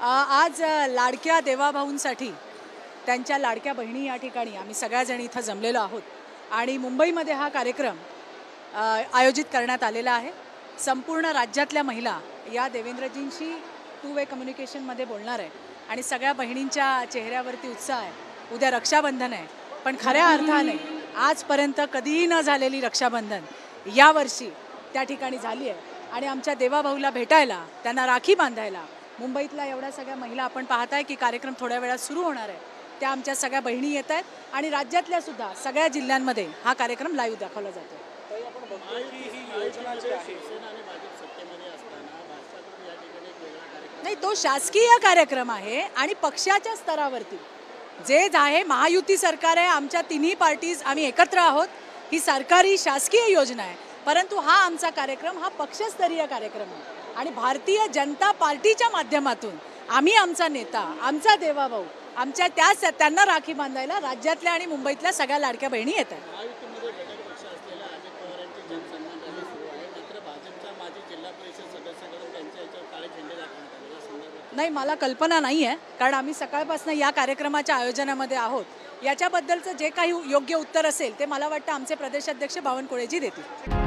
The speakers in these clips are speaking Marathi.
आज लाडक्या देवाभाऊंसाठी त्यांच्या लाडक्या बहिणी या ठिकाणी आम्ही सगळ्याजण इथं जमलेलो आहोत आणि मुंबईमध्ये हा कार्यक्रम आयोजित करण्यात आलेला आहे। संपूर्ण राज्यातल्या महिला या देवेंद्रजींशी टू वे कम्युनिकेशनमध्ये बोलणार आहे आणि सगळ्या बहिणींच्या चेहऱ्यावरती उत्साह आहे। उद्या रक्षाबंधन आहे, पण खऱ्या अर्थाने आजपर्यंत कधीही न झालेली रक्षाबंधन यावर्षी त्या ठिकाणी झाली आहे आणि आमच्या देवाभाऊला भेटायला, त्यांना राखी बांधायला मुंबईतल्या एवढ्या सगळ्या महिला आपण पाहताय की कार्यक्रम थोड्या वेळात सुरू होणार आहे। त्या आमच्या सगळ्या बहिणी येत आहेत आणि राज्यातल्या सुद्धा सगळ्या जिल्ह्यांमध्ये हा कार्यक्रम लाईव्ह दाखवला जातो। नाही, तो शासकीय कार्यक्रम आहे आणि पक्षाच्या स्तरावरती जे आहे महायुती सरकार आहे, आमच्या तिन्ही पार्टीज आम्ही एकत्र आहोत। ही सरकारी शासकीय योजना आहे, परंतु हा आमचा कार्यक्रम हा पक्षस्तरीय कार्यक्रम आहे आणि भारतीय जनता पार्टीच्या माध्यमातून आम्ही आमचा नेता, आमचा देवाभाऊ, आमच्या त्यांना राखी बांधायला राज्यातल्या आणि मुंबईतल्या सगळ्या लाडक्या बहिणी येत आहेत। नाही, मला कल्पना नाही आहे, कारण आम्ही सकाळपासून या कार्यक्रमाच्या आयोजनामध्ये आहोत। याच्याबद्दलचं जे काही योग्य उत्तर असेल ते मला वाटतं आमचे प्रदेशाध्यक्ष बावनकुळेजी देतील।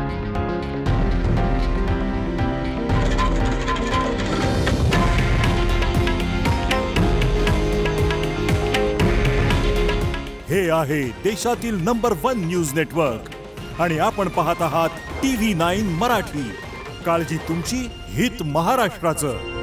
हे आहे देशातील नंबर 1 न्यूज नेटवर्क आणि आपण पाहत आहात TV9 मराठी। काळजी तुमची, हित महाराष्ट्राचं।